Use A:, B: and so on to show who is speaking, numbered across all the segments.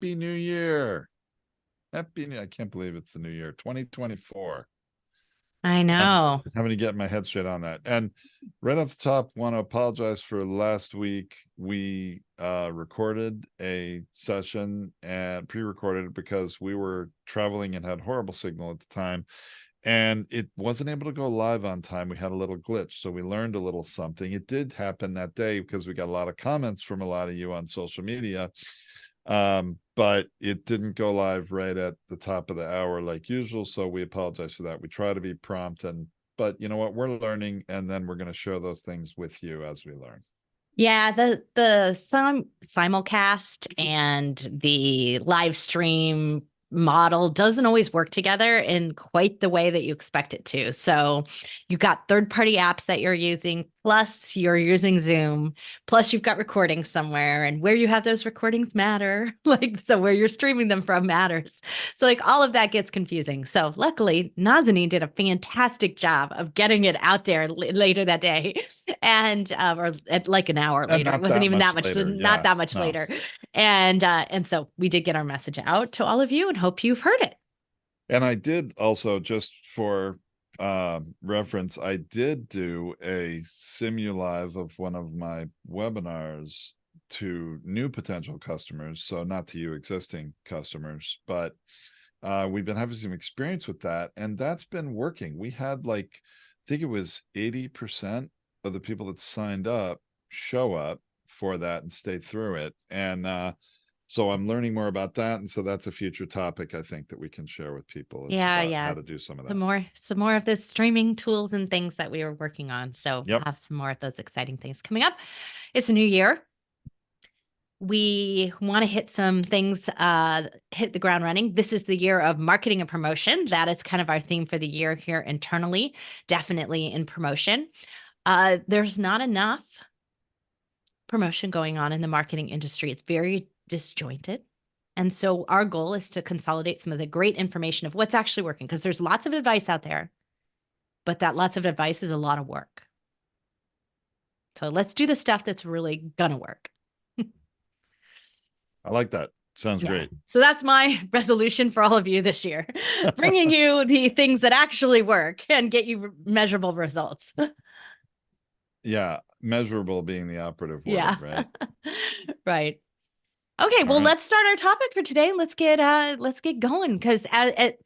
A: Happy New Year. Happy New I can't believe it's the new year, 2024.
B: I
A: I'm
B: know.
A: having to get my head straight on that. And right off the top, want to apologize for last week. We recorded a session and pre-recorded it because we were traveling and had horrible signal at the time. And it wasn't able to go live on time. We had a little glitch. So we learned a little something. It did happen that day because we got a lot of comments from a lot of you on social media. But it didn't go live right at the top of the hour like usual, so we apologize for that. We try to be prompt, but you know what, we're learning, and then we're going to share those things with you as we learn.
B: Yeah, the simulcast and the live stream model doesn't always work together in quite the way that you expect it to. So you've got third-party apps that you're using, plus you're using Zoom, plus you've got recordings somewhere, and where you have those recordings matter. Like, so where you're streaming them from matters. So like all of that gets confusing. So luckily, Nazanin did a fantastic job of getting it out there later that day, and or at like an hour
A: And
B: later. It
A: not
B: wasn't
A: that
B: even that
A: much
B: much,
A: later.
B: not
A: Yeah,
B: that much
A: no.
B: later. And so we did get our message out to all of you and hope you've heard it.
A: And I did also, just for reference, I did do a simulive of one of my webinars to new potential customers, so not to you existing customers, but we've been having some experience with that, and that's been working. We had like, I think it was 80% of the people that signed up show up for that and stay through it. And so I'm learning more about that. And so that's a future topic I think that we can share with people, is
B: Yeah,
A: about how
B: yeah.
A: to do some of
B: Some
A: that.
B: more, some more of the streaming tools and things that we were working on. So we'll
A: Yep.
B: have some more of those exciting things coming up. It's a new year. We want to hit some things, hit the ground running. This is the year of marketing and promotion. That is kind of our theme for the year here internally, definitely in promotion. There's not enough promotion going on in the marketing industry. It's very disjointed. And so our goal is to consolidate some of the great information of what's actually working, because there's lots of advice out there, but that lots of advice is a lot of work. So let's do the stuff that's really going to work.
A: I like that. Sounds
B: Yeah.
A: great.
B: So that's my resolution for all of you this year, bringing you the things that actually work and get you measurable results.
A: Yeah. Measurable being the operative
B: Yeah.
A: word, right?
B: Right. Okay,
A: All
B: well,
A: right.
B: let's start our topic for today. Let's get going, because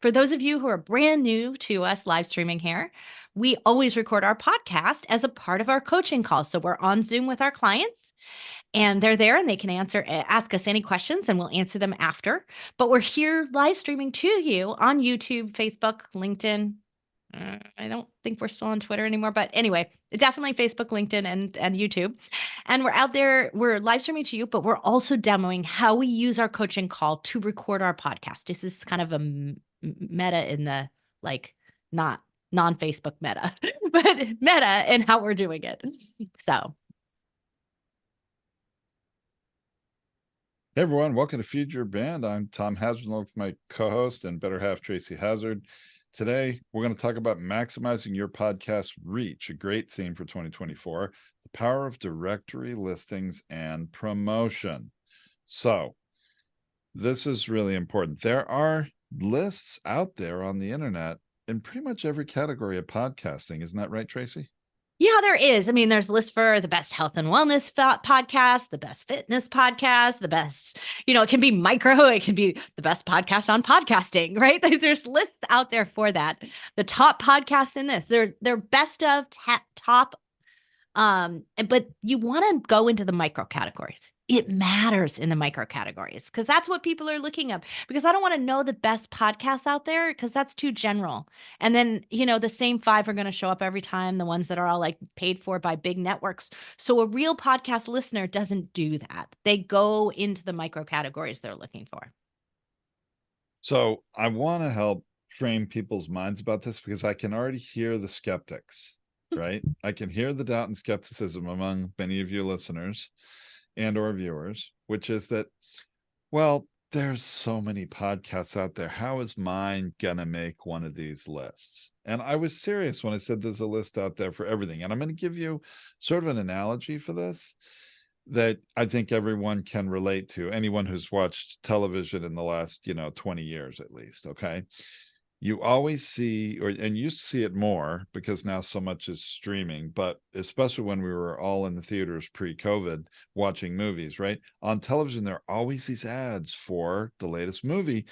B: for those of you who are brand new to us live streaming here, we always record our podcast as a part of our coaching call. So we're on Zoom with our clients, and they're there and they can ask us any questions, and we'll answer them after. But we're here live streaming to you on YouTube, Facebook, LinkedIn. I don't think we're still on Twitter anymore, but anyway, definitely Facebook, LinkedIn, and YouTube. And we're out there, we're live streaming to you, but we're also demoing how we use our coaching call to record our podcast. This is kind of a meta in the like not non-Facebook meta, but meta in how we're doing it. So
A: Hey everyone, welcome to Feed Your Band. I'm Tom Hazzard with my co-host and better half, Tracy Hazzard. Today, we're going to talk about maximizing your podcast reach, a great theme for 2024, the power of directory listings and promotion. So, this is really important. There are lists out there on the internet in pretty much every category of podcasting. Isn't that right, Tracy?
B: yeah, there is. I mean, there's lists for the best health and wellness podcast, the best fitness podcast, the best, it can be micro, it can be the best podcast on podcasting, right? There's lists out there for that. The top podcasts in this, they're best of top. But you want to go into the micro categories. It matters in the micro categories because that's what people are looking up. Because I don't want to know the best podcasts out there because that's too general. And then, the same five are going to show up every time, the ones that are all like paid for by big networks. So a real podcast listener doesn't do that. They go into the micro categories they're looking for.
A: So I want to help frame people's minds about this because I can already hear the skeptics, right? I can hear the doubt and skepticism among many of you listeners and or viewers, which is that, well, there's so many podcasts out there. How is mine gonna make one of these lists? And I was serious when I said there's a list out there for everything. And I'm going to give you sort of an analogy for this. that I think everyone can relate to, anyone who's watched television in the last, 20 years at least, okay? You always see, and you see it more because now so much is streaming, but especially when we were all in the theaters pre-COVID watching movies, right? On television, there are always these ads for the latest movie.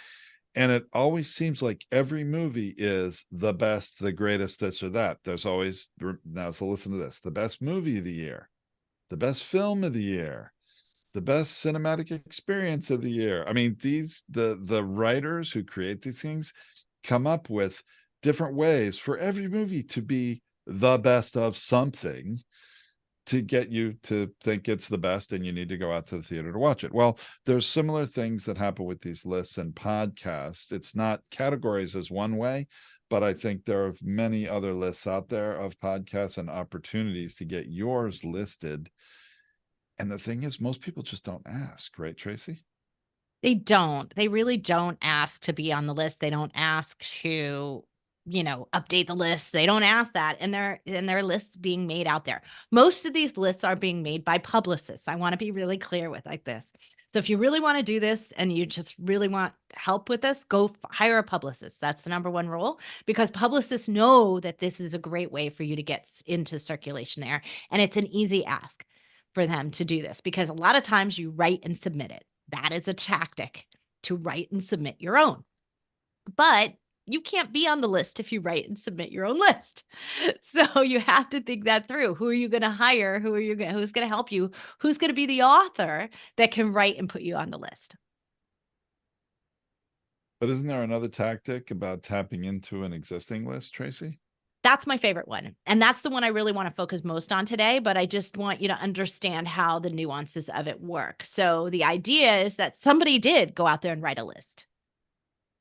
A: And it always seems like every movie is the best, the greatest, this or that. There's always, now, so listen to this, the best movie of the year, the best film of the year, the best cinematic experience of the year. I mean, the writers who create these things come up with different ways for every movie to be the best of something, to get you to think it's the best and you need to go out to the theater to watch it. Well, there's similar things that happen with these lists and podcasts. It's not categories as one way, but I think there are many other lists out there of podcasts and opportunities to get yours listed. And the thing is, most people just don't ask, right, Tracy?
B: They don't. They really don't ask to be on the list. They don't ask to, update the list. They don't ask that. And their lists being made out there. Most of these lists are being made by publicists. I want to be really clear with like this. So if you really want to do this and you just really want help with this, go hire a publicist. That's the number one rule, because publicists know that this is a great way for you to get into circulation there. And it's an easy ask for them to do this, because a lot of times you write and submit it. That is a tactic, to write and submit your own. But you can't be on the list if you write and submit your own list. So you have to think that through. Who are you going to hire? Who's going to help you? Who's going to be the author that can write and put you on the list?
A: But isn't there another tactic about tapping into an existing list, Tracy?
B: That's my favorite one. And that's the one I really want to focus most on today, but I just want you to understand how the nuances of it work. So the idea is that somebody did go out there and write a list.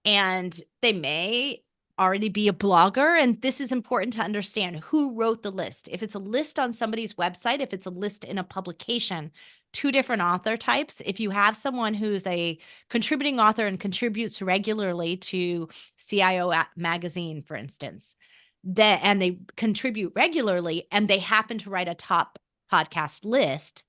B: And they may already be a blogger. And this is important to understand who wrote the list. If it's a list on somebody's website, if it's a list in a publication, two different author types. If you have someone who's a contributing author and contributes regularly to CIO magazine, for instance, and they contribute regularly and they happen to write a top podcast list,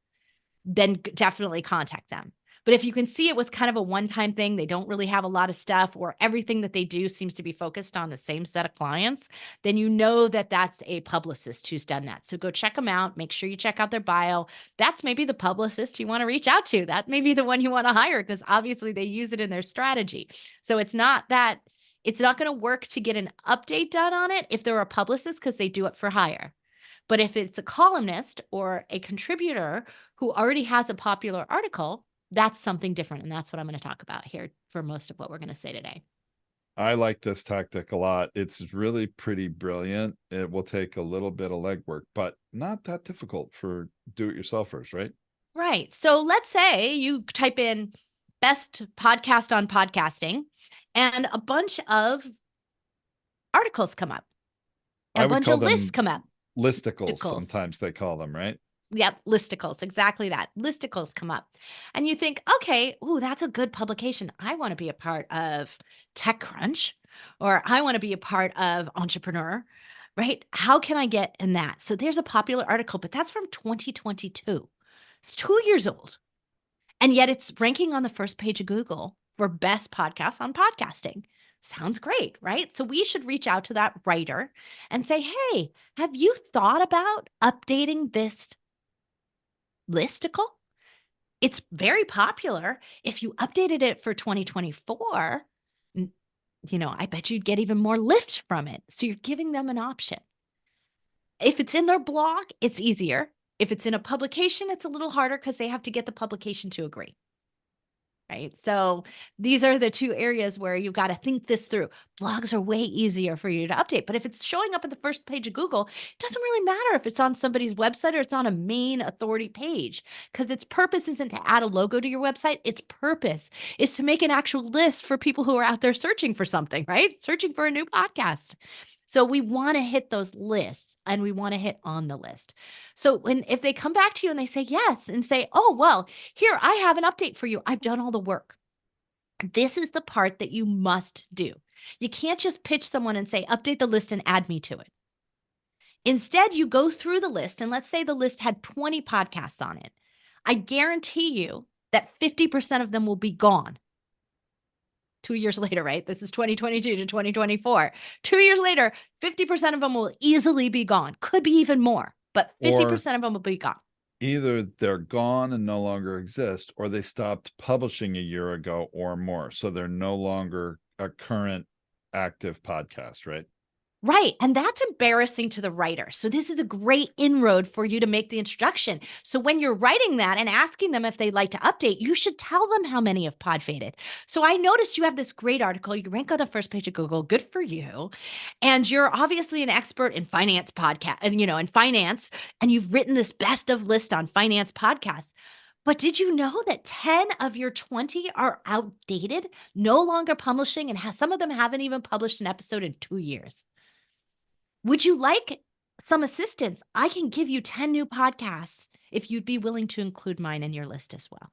B: then definitely contact them. But if you can see it was kind of a one-time thing, they don't really have a lot of stuff, or everything that they do seems to be focused on the same set of clients, then you know that that's a publicist who's done that. So go check them out. Make sure you check out their bio. That's maybe the publicist you want to reach out to. That may be the one you want to hire, because obviously they use it in their strategy. So it's not going to work to get an update done on it if they're a publicist, because they do it for hire. But if it's a columnist or a contributor who already has a popular article, that's something different. And that's what I'm going to talk about here for most of what we're going to say today.
A: I like this tactic a lot. It's really pretty brilliant. It will take a little bit of legwork, but not that difficult for do-it-yourselfers, right?
B: Right. So let's say you type in best podcast on podcasting and a bunch of articles come up.
A: I
B: A
A: would
B: bunch
A: call
B: of lists
A: them
B: come up.
A: listicles,
B: Listicles.
A: sometimes they call them, right?
B: Yep, listicles, exactly that. Listicles come up. And you think, okay, ooh, that's a good publication. I want to be a part of TechCrunch, or I want to be a part of Entrepreneur, right? How can I get in that? So there's a popular article, but that's from 2022. It's 2 years old. And yet it's ranking on the first page of Google for best podcasts on podcasting. Sounds great, right? So we should reach out to that writer and say, hey, have you thought about updating this listicle? It's very popular. If you updated it for 2024, I bet you'd get even more lift from it. So you're giving them an option. If it's in their blog, it's easier. If it's in a publication, it's a little harder because they have to get the publication to agree. Right. So these are the two areas where you've got to think this through. Blogs are way easier for you to update. But if it's showing up at the first page of Google, it doesn't really matter if it's on somebody's website or it's on a main authority page, because its purpose isn't to add a logo to your website. Its purpose is to make an actual list for people who are out there searching for something, right? Searching for a new podcast. So we want to hit those lists, and we want to hit on the list. So if they come back to you and they say yes and say, oh, well, here, I have an update for you. I've done all the work. This is the part that you must do. You can't just pitch someone and say, update the list and add me to it. Instead, you go through the list, and let's say the list had 20 podcasts on it. I guarantee you that 50% of them will be gone 2 years later, right? This is 2022 to 2024. 2 years later, 50% of them will easily be gone. Could be even more, but 50% of them will be gone.
A: Either they're gone and no longer exist, or they stopped publishing a year ago or more. So they're no longer a current active podcast, right?
B: Right. And that's embarrassing to the writer. So this is a great inroad for you to make the introduction. So when you're writing that and asking them if they'd like to update, you should tell them how many have pod faded. So I noticed you have this great article. You rank on the first page of Google. Good for you. And you're obviously an expert in finance podcast and, in finance, and you've written this best of list on finance podcasts. But did you know that 10 of your 20 are outdated, no longer publishing, and some of them haven't even published an episode in 2 years? Would you like some assistance? I can give you 10 new podcasts if you'd be willing to include mine in your list as well.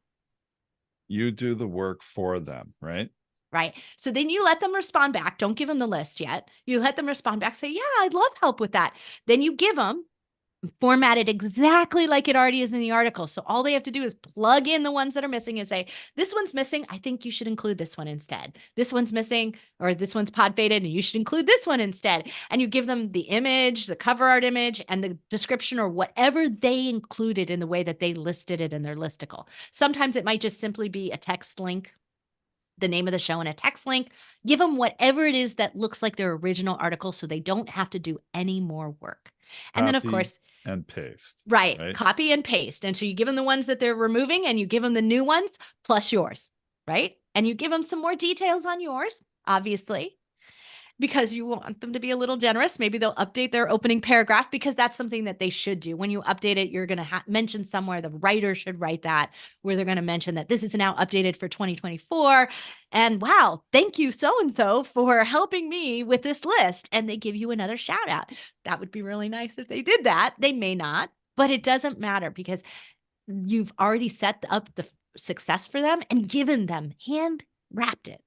A: You do the work for them, right?
B: Right. So then you let them respond back. Don't give them the list yet. You let them respond back, say, yeah, I'd love help with that. Then you give them formatted exactly like it already is in the article. So all they have to do is plug in the ones that are missing and say, this one's missing. I think you should include this one instead. This one's missing, or this one's pod faded, and you should include this one instead. And you give them the image, the cover art image, and the description, or whatever they included in the way that they listed it in their listicle. Sometimes it might just simply be a text link, the name of the show and a text link. Give them whatever it is that looks like their original article so they don't have to do any more work. And then, of course,
A: and paste.
B: Right. Copy and paste. And so you give them the ones that they're removing and you give them the new ones plus yours, right? And you give them some more details on yours, obviously, because you want them to be a little generous. Maybe they'll update their opening paragraph, because that's something that they should do. When you update it, you're going to mention somewhere, the writer should write that, where they're going to mention that this is now updated for 2024. And wow, thank you so-and-so for helping me with this list. And they give you another shout out. That would be really nice if they did that. They may not, but it doesn't matter, because you've already set up the success for them and given them, hand wrapped it,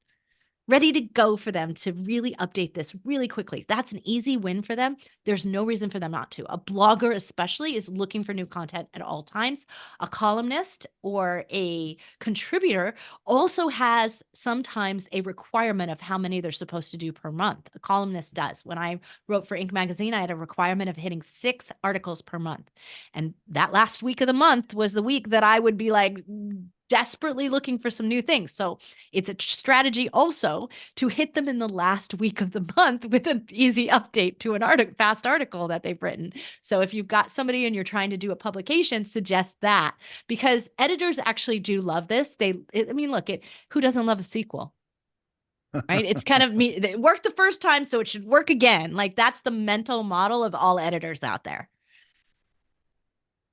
B: ready to go for them to really update this really quickly. That's an easy win for them. There's no reason for them not to. A blogger especially is looking for new content at all times. A columnist or a contributor also has sometimes a requirement of how many they're supposed to do per month. A columnist does. When I wrote for Inc. magazine, I had a requirement of hitting 6 articles per month. And that last week of the month was the week that I would be like desperately looking for some new things. So it's a strategy also to hit them in the last week of the month with an easy update to an fast article that they've written. So if you've got somebody and you're trying to do a publication, suggest that, because editors actually do love this. Who doesn't love a sequel? Right? It's kind of me. It worked the first time, so it should work again. Like, that's the mental model of all editors out there.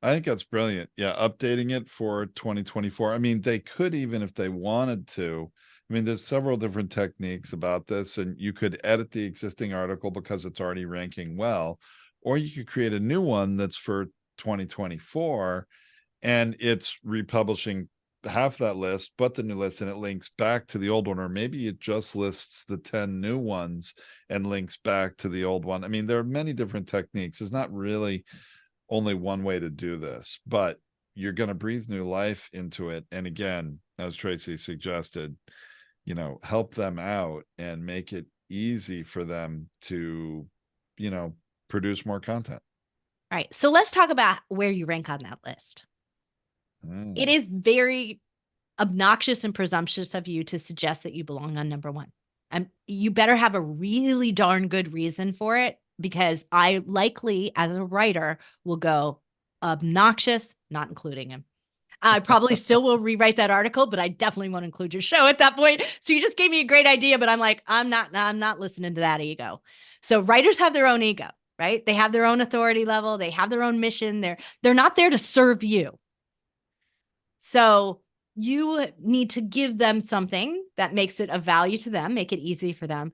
A: I think that's brilliant. Yeah, updating it for 2024. I mean, they could, even if they wanted to. I mean, there's several different techniques about this, and you could edit the existing article because it's already ranking well, or you could create a new one that's for 2024, and it's republishing half that list, but the new list, and it links back to the old one, or maybe it just lists the 10 new ones and links back to the old one. I mean, there are many different techniques. There's not really only one way to do this, but you're going to breathe new life into it. And again, as Tracy suggested, help them out and make it easy for them to, produce more content.
B: All right. So let's talk about where you rank on that list. It is very obnoxious and presumptuous of you to suggest that you belong on number 1. You better have a really darn good reason for it, because I likely, as a writer, will go obnoxious, not including him. I probably still will rewrite that article, but I definitely won't include your show at that point. So you just gave me a great idea, but I'm like, I'm not listening to that ego. So writers have their own ego, right? They have their own authority level. They have their own mission. They're not there to serve you. So you need to give them something that makes it of value to them, make it easy for them.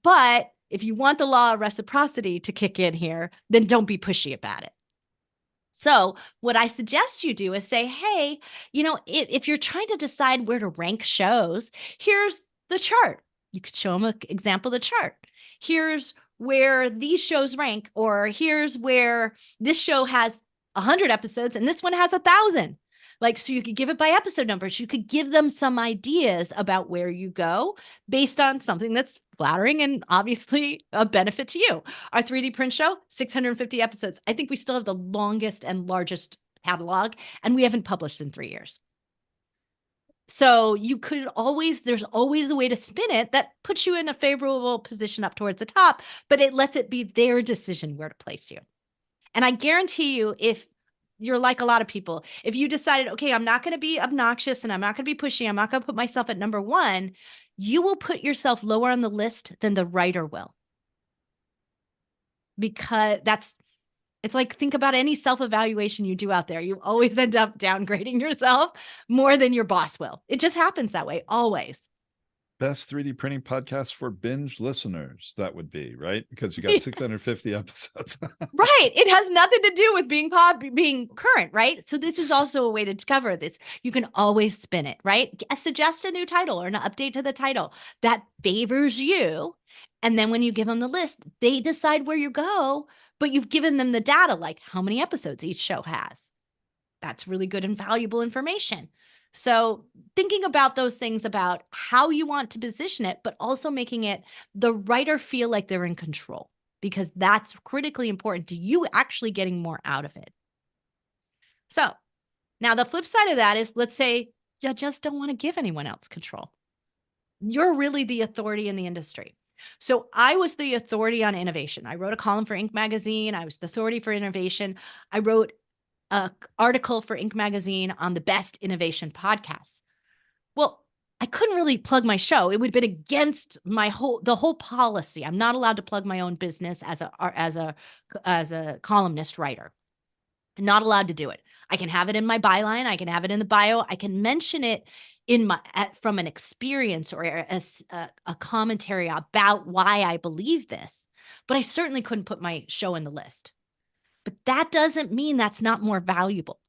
B: But if you want the law of reciprocity to kick in here, then don't be pushy about it. So what I suggest you do is say, hey, if you're trying to decide where to rank shows, here's the chart. You could show them an example of the chart. Here's where these shows rank, or here's where this show has 100 episodes and this one has 1,000. Like, so you could give it by episode numbers. You could give them some ideas about where you go based on something that's flattering and obviously a benefit to you. Our 3D print show, 650 episodes. I think we still have the longest and largest catalog, and we haven't published in 3 years. So you could always, there's always a way to spin it that puts you in a favorable position up towards the top, but it lets it be their decision where to place you. And I guarantee you, if you're like a lot of people, if you decided, okay, I'm not going to be obnoxious and I'm not going to be pushy, I'm not going to put myself at number one, you will put yourself lower on the list than the writer will. Because it's like, think about any self-evaluation you do out there. You always end up downgrading yourself more than your boss will. It just happens that way, always.
A: Best 3D printing podcast for binge listeners, that would be, right? Because you got 650 episodes.
B: Right. It has nothing to do with being current, right? So this is also a way to discover this. You can always spin it, right? Suggest a new title or an update to the title that favors you. And then when you give them the list, they decide where you go, but you've given them the data, like how many episodes each show has. That's really good and valuable information. So thinking about those things about how you want to position it, but also making it the writer feel like they're in control, because that's critically important to you actually getting more out of it. So now the flip side of that is, let's say you just don't want to give anyone else control. You're really the authority in the industry. So I was the authority on innovation. I wrote a column for Inc. magazine. I was the authority for innovation. I wrote an article for Inc. magazine on the best innovation podcasts. Well, I couldn't really plug my show. It would have been against the whole policy. I'm not allowed to plug my own business as a columnist writer. I'm not allowed to do it. I can have it in my byline. I can have it in the bio. I can mention it from an experience or a commentary about why I believe this, but I certainly couldn't put my show in the list. But that doesn't mean that's not more valuable.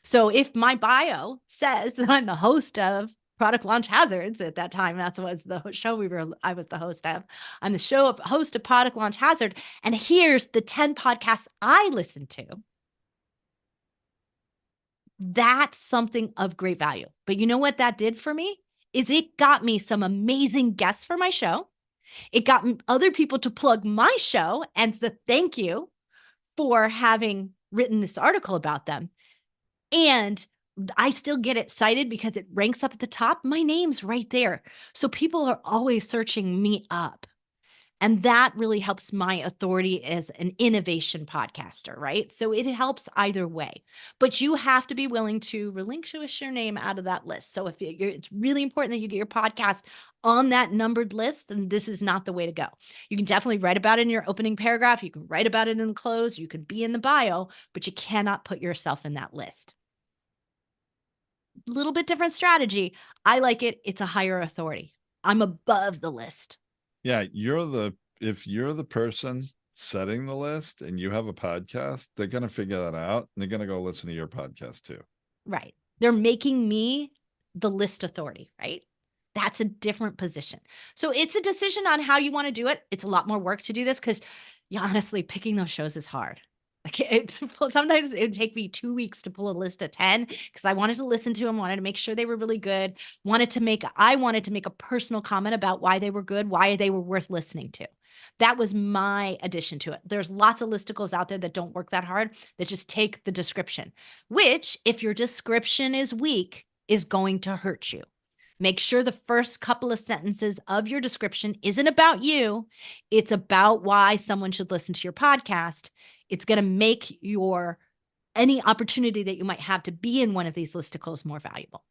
B: So if my bio says that I'm the host of Product Launch Hazards, at that time, that was the show I was the host of. I'm the host of Product Launch Hazard, and here's the 10 podcasts I listen to. That's something of great value. But you know what that did for me? Is it got me some amazing guests for my show. It got other people to plug my show and say thank you for having written this article about them. And I still get it cited because it ranks up at the top. My name's right there. So people are always searching me up. And that really helps my authority as an innovation podcaster, right? So it helps either way. But you have to be willing to relinquish your name out of that list. So if it's really important that you get your podcast on that numbered list, then this is not the way to go. You can definitely write about it in your opening paragraph. You can write about it in the close. You can be in the bio, but you cannot put yourself in that list. Little bit different strategy. I like it. It's a higher authority. I'm above the list.
A: Yeah, if you're the person setting the list and you have a podcast, they're going to figure that out and they're going to go listen to your podcast too.
B: Right. They're making me the list authority, right? That's a different position. So it's a decision on how you want to do it. It's a lot more work to do this because honestly, picking those shows is hard. Sometimes it would take me 2 weeks to pull a list of 10 because I wanted to listen to them, wanted to make sure they were really good, I wanted to make a personal comment about why they were good, why they were worth listening to. That was my addition to it. There's lots of listicles out there that don't work that hard, that just take the description, which if your description is weak, is going to hurt you. Make sure the first couple of sentences of your description isn't about you. It's about why someone should listen to your podcast. It's going to make any opportunity that you might have to be in one of these listicles more valuable.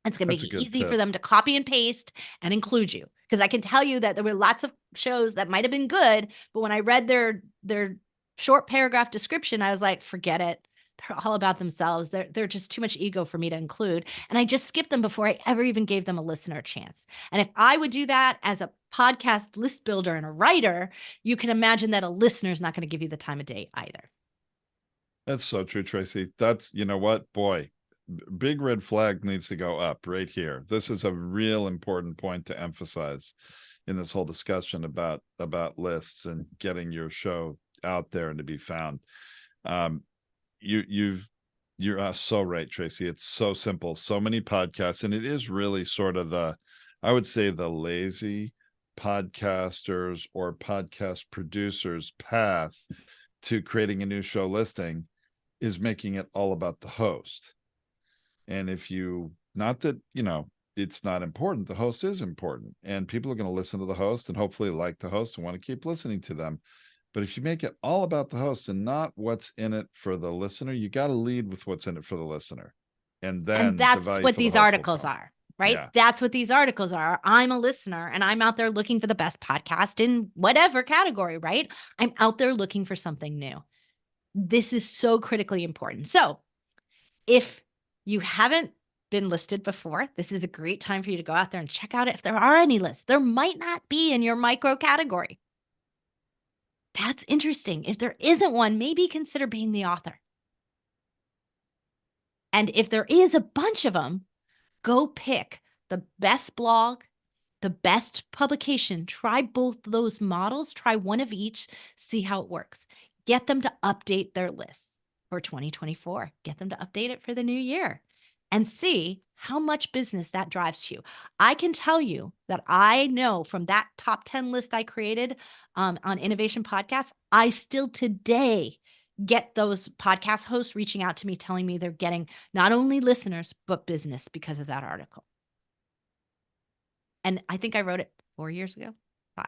B: It's going to make it easy for them to copy and paste and include you. Because I can tell you that there were lots of shows that might have been good, but when I read their short paragraph description, I was like, forget it. They're all about themselves. They're just too much ego for me to include. And I just skipped them before I ever even gave them a listener chance. And if I would do that as a podcast list builder and a writer, you can imagine that a listener is not going to give you the time of day either.
A: That's so true, Tracy. That's, you know what, boy, big red flag needs to go up right here. This is a real important point to emphasize in this whole discussion about lists and getting your show out there and to be found. You've You're so right, Tracy. It's so simple. So many podcasts, and it is really sort of I would say the lazy podcasters or podcast producers path to creating a new show listing is making it all about the host. And if you, not that, it's not important, the host is important, and people are going to listen to the host and hopefully like the host and want to keep listening to them. But if you make it all about the host and not what's in it for the listener, you got to lead with what's in it for the listener. And
B: And
A: then the
B: that's
A: value
B: what
A: for the
B: these
A: host will
B: articles
A: come.
B: are, right?
A: Yeah.
B: That's what these articles are. I'm a listener and I'm out there looking for the best podcast in whatever category, right? I'm out there looking for something new. This is so critically important. So if you haven't been listed before, this is a great time for you to go out there and check out if there are any lists. There might not be in your micro category. That's interesting. If there isn't one, maybe consider being the author. And if there is a bunch of them, go pick the best blog, the best publication. Try both those models, try one of each, see how it works. Get them to update their lists for 2024. Get them to update it for the new year and see how much business that drives to you. I can tell you that I know from that top 10 list I created on Innovation Podcast, I still today get those podcast hosts reaching out to me telling me they're getting not only listeners, but business because of that article. And I think I wrote it 4 years ago, 5.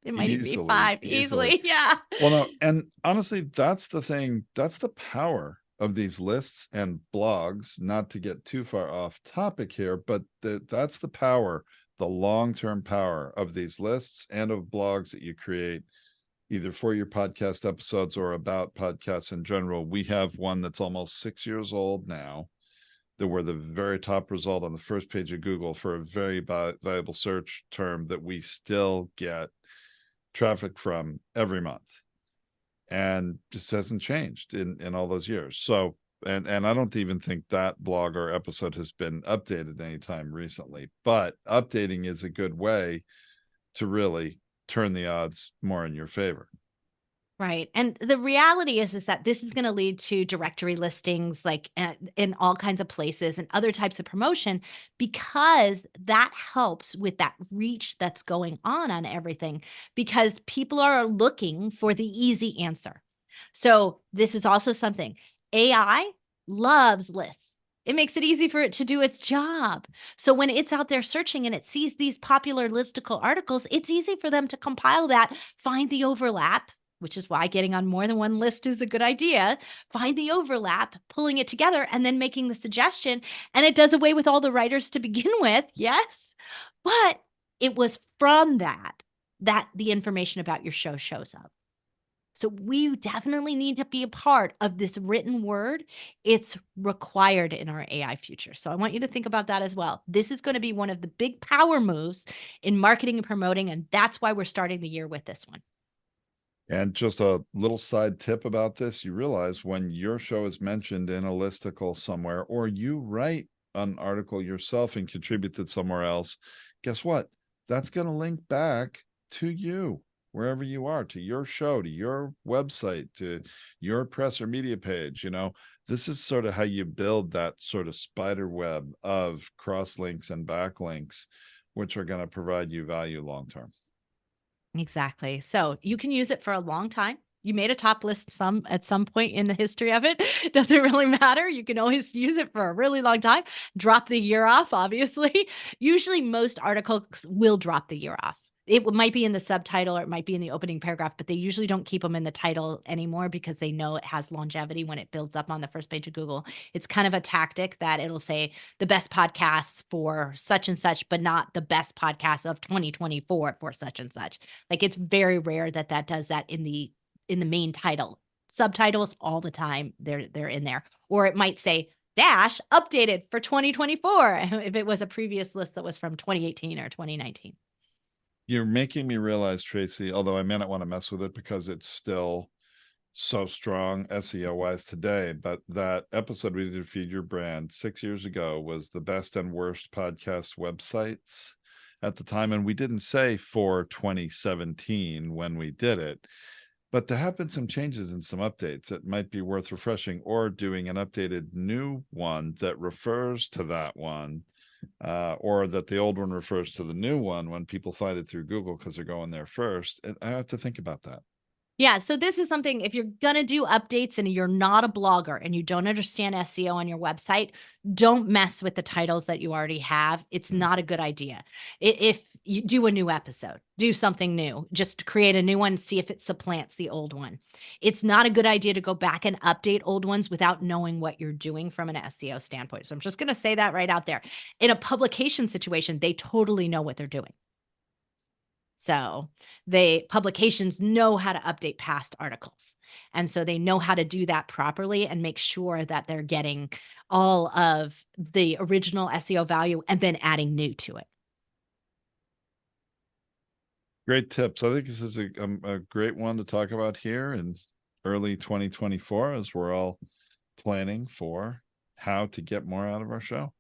B: It might even be 5, easily. Yeah.
A: Well, no, and honestly, that's the thing. That's the power of these lists and blogs, not to get too far off topic here, but that's the power, the long-term power of these lists and of blogs that you create either for your podcast episodes or about podcasts in general. We have one that's almost 6 years old now, that we're the very top result on the first page of Google for a very valuable search term that we still get traffic from every month, and just hasn't changed in all those years. So, and I don't even think that blog or episode has been updated anytime recently, but updating is a good way to really turn the odds more in your favor.
B: Right. And the reality is that this is going to lead to directory listings like in all kinds of places and other types of promotion, because that helps with that reach that's going on everything, because people are looking for the easy answer. So this is also something AI loves lists. It makes it easy for it to do its job. So when it's out there searching and it sees these popular listicle articles, it's easy for them to compile that, find the overlap, which is why getting on more than one list is a good idea. Find the overlap, pulling it together, and then making the suggestion. And it does away with all the writers to begin with, yes. But it was from that the information about your show shows up. So we definitely need to be a part of this written word. It's required in our AI future. So I want you to think about that as well. This is going to be one of the big power moves in marketing and promoting, and that's why we're starting the year with this one.
A: And just a little side tip about this, you realize when your show is mentioned in a listicle somewhere, or you write an article yourself and contribute it somewhere else, guess what? That's going to link back to you, wherever you are, to your show, to your website, to your press or media page. This is sort of how you build that sort of spider web of cross links and backlinks, which are going to provide you value long term.
B: Exactly. So you can use it for a long time. You made a top list at some point in the history of it. Doesn't really matter. You can always use it for a really long time. Drop the year off, obviously. Usually most articles will drop the year off. It might be in the subtitle or it might be in the opening paragraph, but they usually don't keep them in the title anymore because they know it has longevity when it builds up on the first page of Google. It's kind of a tactic that it'll say the best podcasts for such and such, but not the best podcasts of 2024 for such and such. Like, it's very rare that does that in the main title. Subtitles all the time, they're in there. Or it might say dash updated for 2024 if it was a previous list that was from 2018 or 2019.
A: You're making me realize, Tracy, although I may not want to mess with it because it's still so strong SEO wise today, but that episode we did Feed Your Brand 6 years ago was the best and worst podcast websites at the time. And we didn't say for 2017 when we did it. But there have been some changes and some updates that might be worth refreshing, or doing an updated new one that refers to that one, or that the old one refers to the new one when people find it through Google because they're going there first. And I have to think about that.
B: Yeah, so this is something, if you're going to do updates and you're not a blogger and you don't understand SEO on your website, don't mess with the titles that you already have. It's not a good idea. If you do a new episode, do something new, just create a new one, see if it supplants the old one. It's not a good idea to go back and update old ones without knowing what you're doing from an SEO standpoint. So I'm just going to say that right out there. In a publication situation, they totally know what they're doing. So publications know how to update past articles. And so they know how to do that properly and make sure that they're getting all of the original SEO value and then adding new to it.
A: Great tips. I think this is a great one to talk about here in early 2024, as we're all planning for how to get more out of our show.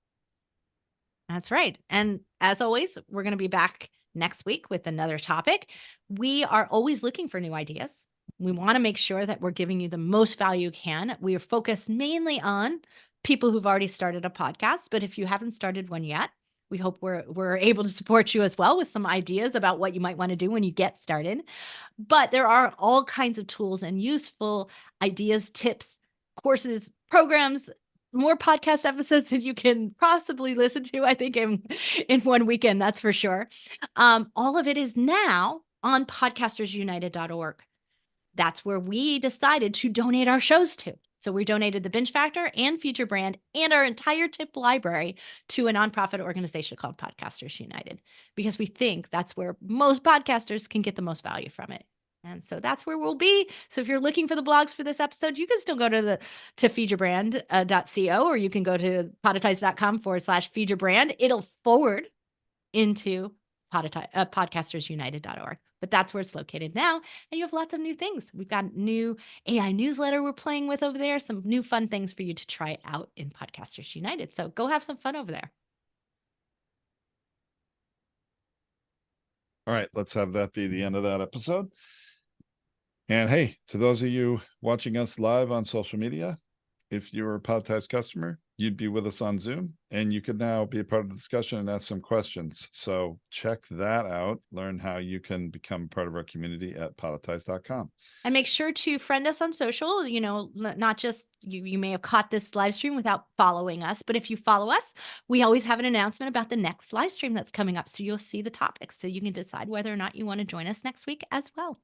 B: That's right. And as always, we're going to be back next week with another topic. We are always looking for new ideas. We want to make sure that we're giving you the most value you can. We are focused mainly on people who've already started a podcast, but if you haven't started one yet, we hope we're able to support you as well with some ideas about what you might want to do when you get started. But there are all kinds of tools and useful ideas, tips, courses, programs, more podcast episodes than you can possibly listen to, I think, in one weekend, that's for sure. All of it is now on podcastersunited.org. That's where we decided to donate our shows to. So we donated the Binge Factor and Feature Brand and our entire tip library to a nonprofit organization called Podcasters United, because we think that's where most podcasters can get the most value from it. And so that's where we'll be. So if you're looking for the blogs for this episode, you can still go to feedyourbrand.co, or you can go to podetize.com/feedyourbrand. It'll forward into podcastersunited.org. But that's where it's located now. And you have lots of new things. We've got new AI newsletter we're playing with over there, some new fun things for you to try out in Podcasters United. So go have some fun over there.
A: All right, let's have that be the end of that episode. And hey, to those of you watching us live on social media, if you're a Podtize customer, you'd be with us on Zoom, and you could now be a part of the discussion and ask some questions. So check that out. Learn how you can become part of our community at podetize.com.
B: And make sure to friend us on social. You know, not just you may have caught this live stream without following us, but if you follow us, we always have an announcement about the next live stream that's coming up. So you'll see the topics, so you can decide whether or not you want to join us next week as well.